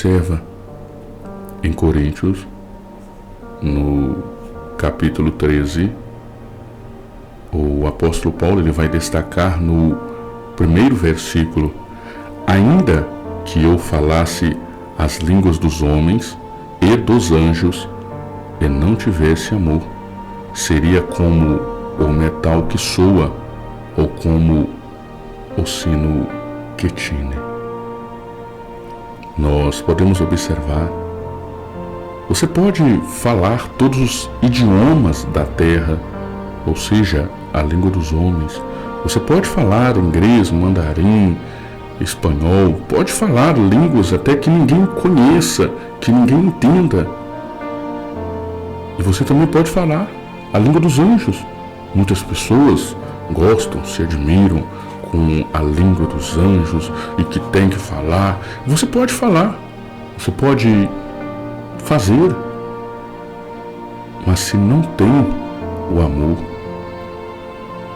Observa em Coríntios, no capítulo 13, o apóstolo Paulo ele vai destacar no primeiro versículo: ainda que eu falasse as línguas dos homens e dos anjos e não tivesse amor, seria como o metal que soa ou como o sino que tine. Nós podemos observar, você pode falar todos os idiomas da terra, ou seja, a língua dos homens. Você pode falar inglês, mandarim, espanhol, pode falar línguas até que ninguém conheça, que ninguém entenda. E você também pode falar a língua dos anjos. Muitas pessoas gostam, se admiram com a língua dos anjos e que tem que falar. Você pode falar, você pode fazer, mas se não tem o amor,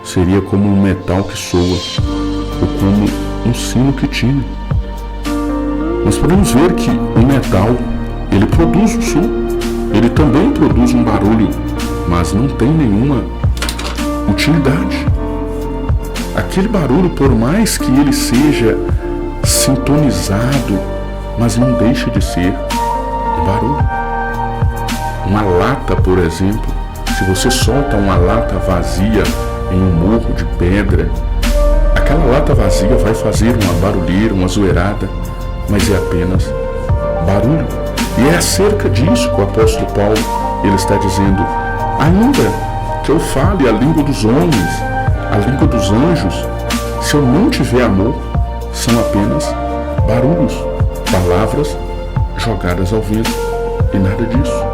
seria como um metal que soa ou como um sino que tine. Nós podemos ver que o metal, ele produz um som, ele também produz um barulho, mas não tem nenhuma utilidade. Aquele barulho, por mais que ele seja sintonizado, mas não deixa de ser um barulho. Uma lata, por exemplo, se você solta uma lata vazia em um morro de pedra, aquela lata vazia vai fazer uma barulheira, uma zoeirada, mas é apenas barulho. E é acerca disso que o apóstolo Paulo ele está dizendo: ainda que eu fale a língua dos homens, a língua dos anjos, se eu não tiver amor, são apenas barulhos, palavras jogadas ao vento e nada disso.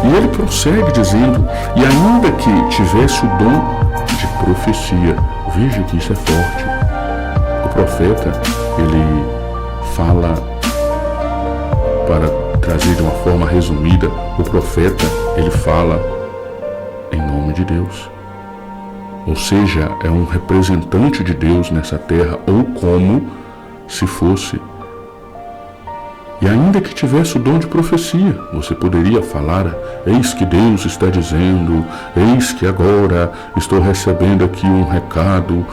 E ele prossegue dizendo: e ainda que tivesse o dom de profecia, veja que isso é forte. O profeta, ele fala, para trazer de uma forma resumida, o profeta, ele fala em nome de Deus. Ou seja, é um representante de Deus nessa terra, ou como se fosse. E ainda que tivesse o dom de profecia, você poderia falar: eis que Deus está dizendo, eis que agora estou recebendo aqui um recado.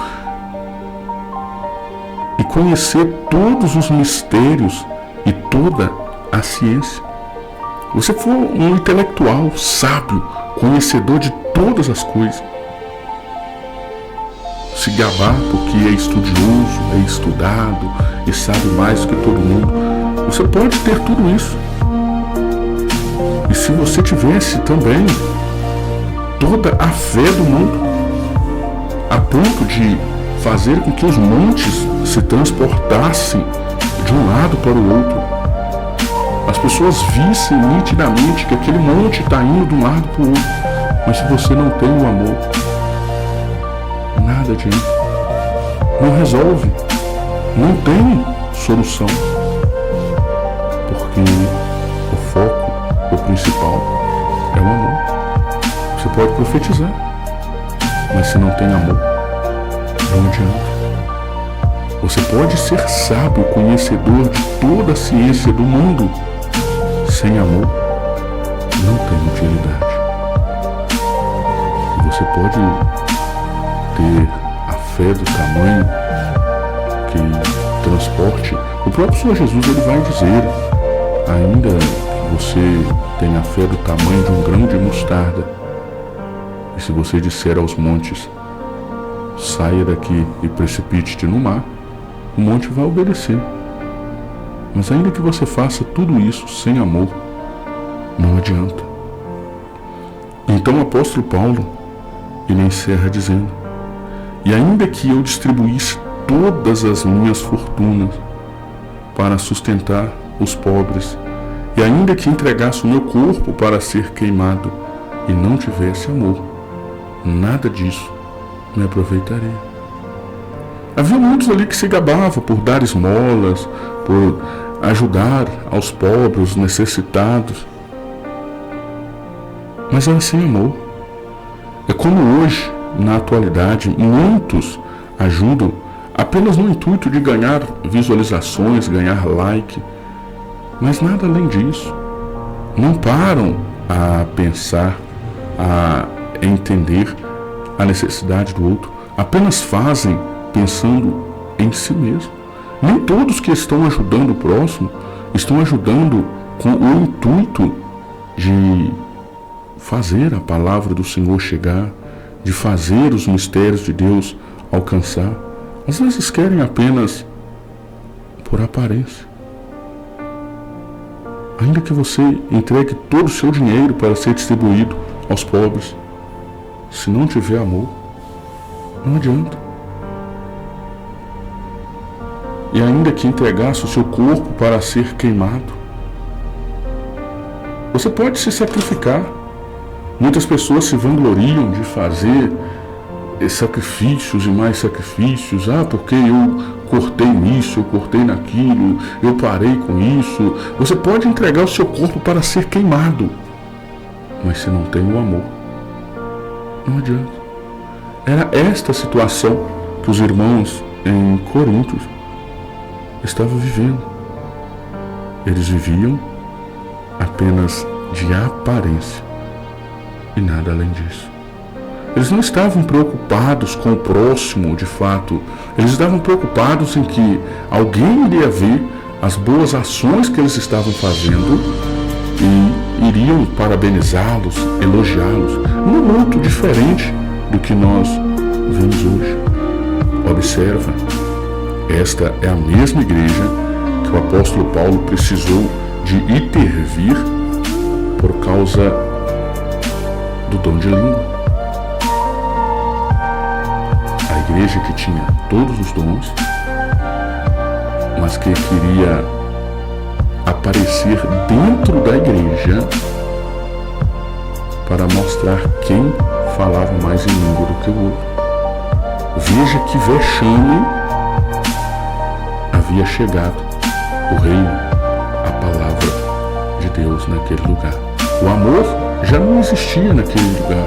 E conhecer todos os mistérios e toda a ciência. Você for um intelectual, sábio, conhecedor de todas as coisas. Se gabar porque é estudioso, é estudado e sabe mais que todo mundo. Você pode ter tudo isso. E se você tivesse também toda a fé do mundo, a ponto de fazer com que os montes se transportassem de um lado para o outro, as pessoas vissem nitidamente que aquele monte está indo de um lado para o outro, mas se você não tem o amor, nada adianta, não resolve, não tem solução, porque o foco, o principal, é o amor. Você pode profetizar, mas se não tem amor, não adianta. Você pode ser sábio, conhecedor de toda a ciência do mundo, sem amor, não tem utilidade. E você pode ter a fé do tamanho que transporte. O próprio Senhor Jesus ele vai dizer: ainda que você tenha a fé do tamanho de um grão de mostarda, e se você disser aos montes: saia daqui e precipite-te no mar, o monte vai obedecer. Mas ainda que você faça tudo isso sem amor, não adianta. Então o apóstolo Paulo, ele encerra dizendo: e ainda que eu distribuísse todas as minhas fortunas para sustentar os pobres, e ainda que entregasse o meu corpo para ser queimado, e não tivesse amor, nada disso me aproveitaria. Havia muitos ali que se gabavam por dar esmolas, por ajudar aos pobres, necessitados, mas era sem amor. É como hoje, na atualidade, muitos ajudam apenas no intuito de ganhar visualizações, ganhar like, mas nada além disso. Não param a pensar, a entender a necessidade do outro, apenas fazem pensando em si mesmo. Nem todos que estão ajudando o próximo estão ajudando com o intuito de fazer a palavra do Senhor chegar, de fazer os mistérios de Deus alcançar. Às vezes querem apenas por aparência. Ainda que você entregue todo o seu dinheiro para ser distribuído aos pobres, se não tiver amor, não adianta. E ainda que entregasse o seu corpo para ser queimado, você pode se sacrificar. Muitas pessoas se vangloriam de fazer sacrifícios e mais sacrifícios. Porque eu cortei nisso, eu cortei naquilo, eu parei com isso. Você pode entregar o seu corpo para ser queimado, mas se não tem o amor, não adianta. Era esta a situação que os irmãos em Corinto estavam vivendo. Eles viviam apenas de aparência e nada além disso. Eles não estavam preocupados com o próximo de fato. Eles estavam preocupados em que alguém iria ver as boas ações que eles estavam fazendo e iriam parabenizá-los, elogiá-los. Não muito diferente do que nós vemos hoje. Observa, esta é a mesma igreja que o apóstolo Paulo precisou de intervir por causa do dom de língua. A igreja que tinha todos os dons, mas que queria aparecer dentro da igreja para mostrar quem falava mais em língua do que o outro. Veja que vexame havia chegado o reino, a palavra de Deus naquele lugar. O amor já não existia naquele lugar.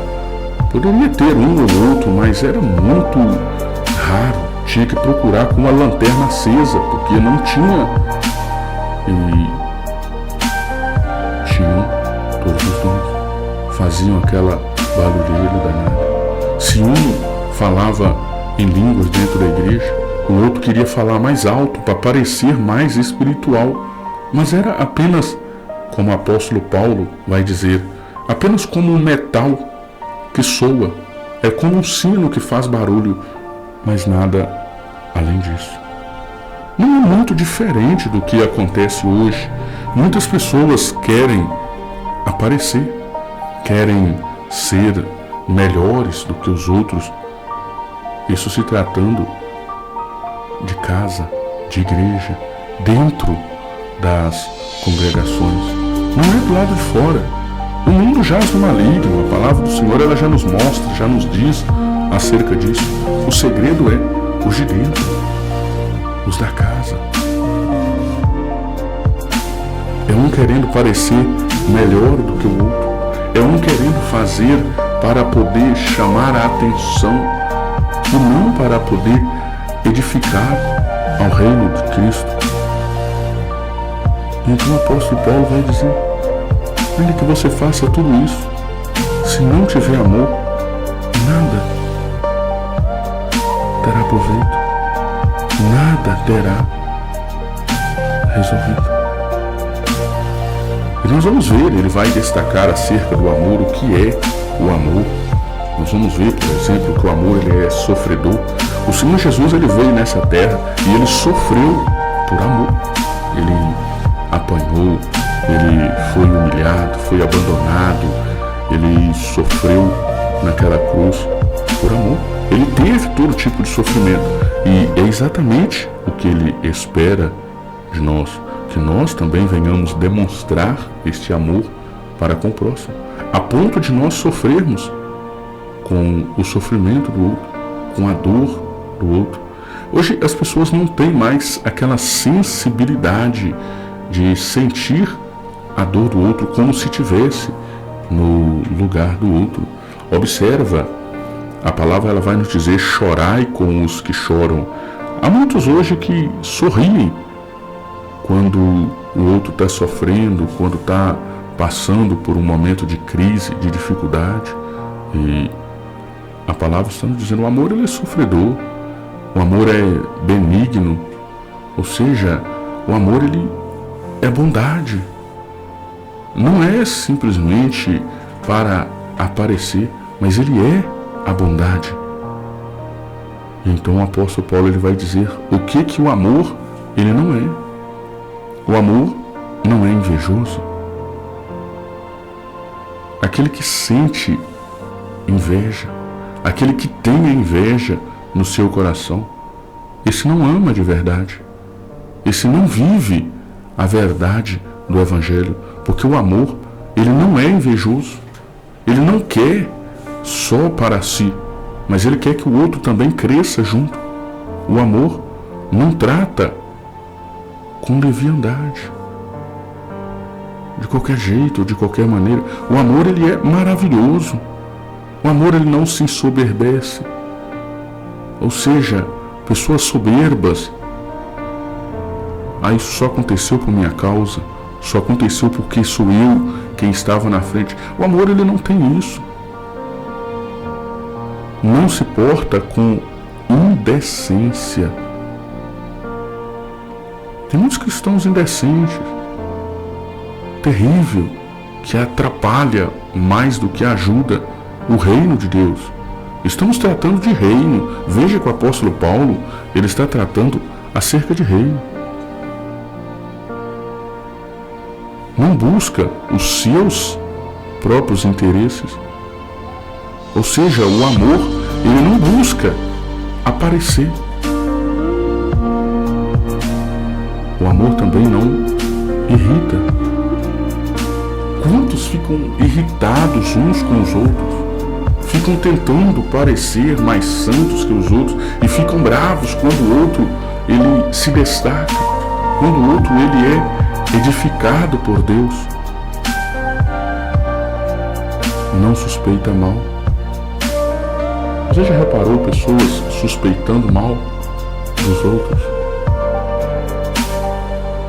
Poderia ter um ou outro, mas era muito raro. Tinha que procurar com uma lanterna acesa, porque não tinha. E tinham todos os dons. Faziam aquela barulheira danada. Se um falava em línguas dentro da igreja, o outro queria falar mais alto para parecer mais espiritual. Mas era apenas, como o apóstolo Paulo vai dizer, apenas como um metal que soa, é como um sino que faz barulho, mas nada além disso. Não é muito diferente do que acontece hoje. Muitas pessoas querem aparecer, querem ser melhores do que os outros, isso se tratando de casa, de igreja, dentro das congregações. Não é do lado de fora. O mundo jaz no maligno. A palavra do Senhor ela já nos mostra, já nos diz acerca disso. O segredo é os de dentro, os da casa. É um querendo parecer melhor do que o outro. É um querendo fazer para poder chamar a atenção e não para poder edificar ao reino de Cristo. Então o apóstolo Paulo vai dizer: ainda que você faça tudo isso, se não tiver amor, nada terá proveito, nada terá resolvido. E nós vamos ver, ele vai destacar acerca do amor, o que é o amor. Nós vamos ver, por exemplo, que o amor ele é sofredor. O Senhor Jesus ele veio nessa terra e ele sofreu por amor. Ele apanhou, ele foi humilhado, foi abandonado, ele sofreu naquela cruz por amor. Ele teve todo tipo de sofrimento e é exatamente o que ele espera de nós, que nós também venhamos demonstrar este amor para com o próximo, a ponto de nós sofrermos com o sofrimento do outro, com a dor do outro. Hoje as pessoas não têm mais aquela sensibilidade de sentir a dor do outro como se tivesse no lugar do outro. Observa, a palavra ela vai nos dizer: chorai com os que choram. Há muitos hoje que sorriem quando o outro está sofrendo, quando está passando por um momento de crise, de dificuldade. E a palavra está nos dizendo, o amor ele é sofredor, o amor é benigno, ou seja, o amor ele é bondade. Não é simplesmente para aparecer, mas ele é a bondade. Então o apóstolo Paulo ele vai dizer o que o amor ele não é. O amor não é invejoso. Aquele que sente inveja, aquele que tem a inveja no seu coração, esse não ama de verdade. Esse não vive a verdade do Evangelho, porque o amor, ele não é invejoso. Ele não quer só para si, mas ele quer que o outro também cresça junto. O amor não trata com leviandade, de qualquer jeito, de qualquer maneira. O amor ele é maravilhoso. O amor ele não se ensoberbece. Ou seja, pessoas soberbas, isso só aconteceu por minha causa, só aconteceu porque sou eu quem estava na frente. O amor ele não tem isso. Não se porta com indecência. Tem muitos cristãos indecentes, terrível, que atrapalha mais do que ajuda o reino de Deus. Estamos tratando de reino. Veja que o apóstolo Paulo, ele está tratando acerca de reino. Não busca os seus próprios interesses. Ou seja, o amor, ele não busca aparecer. O amor também não irrita. Quantos ficam irritados uns com os outros? Ficam tentando parecer mais santos que os outros e ficam bravos quando o outro ele se destaca, quando o outro ele é edificado por Deus. Não suspeita mal. Você já reparou pessoas suspeitando mal dos outros?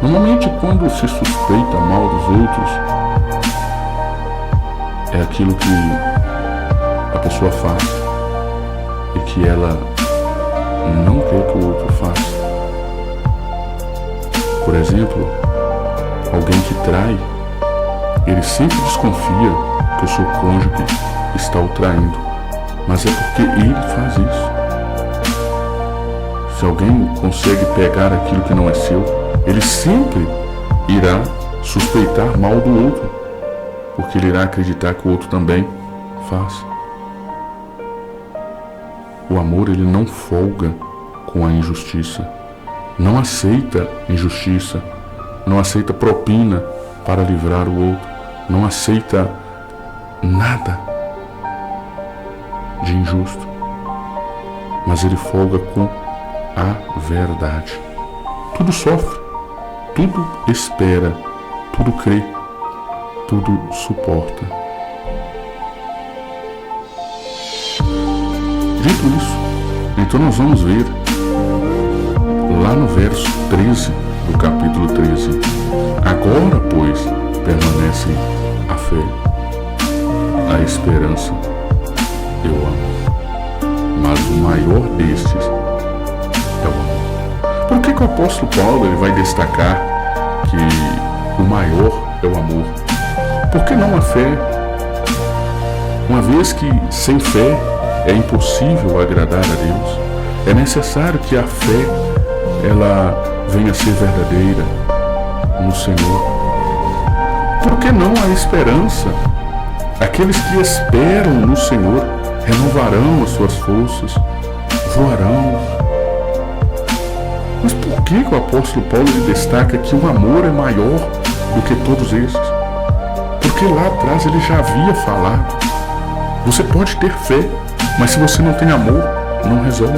Normalmente quando se suspeita mal dos outros, é aquilo que a pessoa faz e que ela não quer que o outro faça. Por exemplo, alguém que trai, ele sempre desconfia que o seu cônjuge está o traindo, mas é porque ele faz isso. Se alguém consegue pegar aquilo que não é seu, ele sempre irá suspeitar mal do outro, porque ele irá acreditar que o outro também faz. O amor ele não folga com a injustiça, não aceita injustiça, não aceita propina para livrar o outro, não aceita nada de injusto, mas ele folga com a verdade. Tudo sofre, tudo espera, tudo crê, tudo suporta. Dito isso, então nós vamos ver lá no verso 13 do capítulo 13. Agora, pois, permanecem a fé, a esperança e o amor. Mas o maior destes é o amor. Por que o apóstolo Paulo ele vai destacar que o maior é o amor? Por que não a fé? Uma vez que sem fé é impossível agradar a Deus, é necessário que a fé ela venha a ser verdadeira no Senhor. Por que não a esperança? Aqueles que esperam no Senhor renovarão as suas forças, voarão. Mas por que o apóstolo Paulo destaca que o amor é maior do que todos esses? Porque lá atrás ele já havia falado. Você pode ter fé, mas se você não tem amor, não resolve.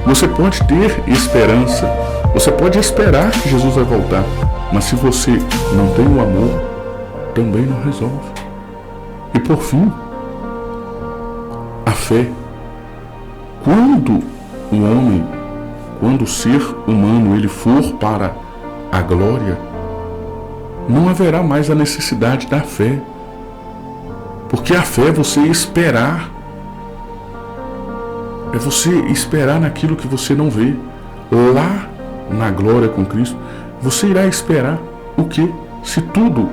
Você pode ter esperança, você pode esperar que Jesus vai voltar, mas se você não tem o amor, também não resolve. E por fim, a fé. Quando o homem, quando o ser humano ele for para a glória, não haverá mais a necessidade da fé. Porque a fé é você esperar. É você esperar naquilo que você não vê. Lá na glória com Cristo, você irá esperar o quê? Se tudo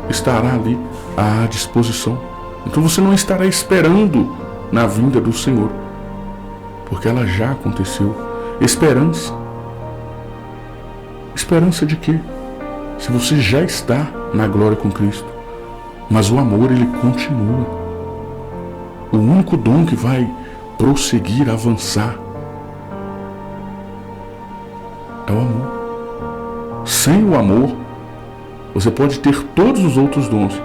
estará ali à disposição. Então você não estará esperando na vinda do Senhor, porque ela já aconteceu. Esperança. Esperança de quê? Se você já está na glória com Cristo. Mas o amor, ele continua. O único dom que vai prosseguir, avançar, é o amor. Sem o amor, você pode ter todos os outros dons,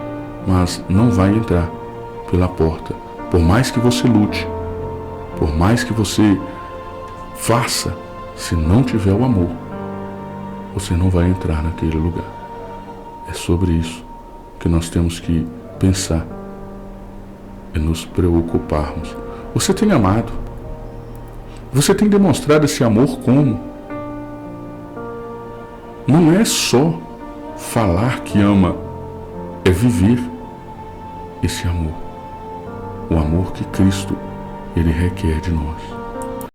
mas não vai entrar pela porta. Por mais que você lute, por mais que você faça, se não tiver o amor, você não vai entrar naquele lugar. É sobre isso que nós temos que pensar e nos preocuparmos. Você tem amado? Você tem demonstrado esse amor como? Não é só falar que ama, é viver esse amor. O amor que Cristo, ele requer de nós.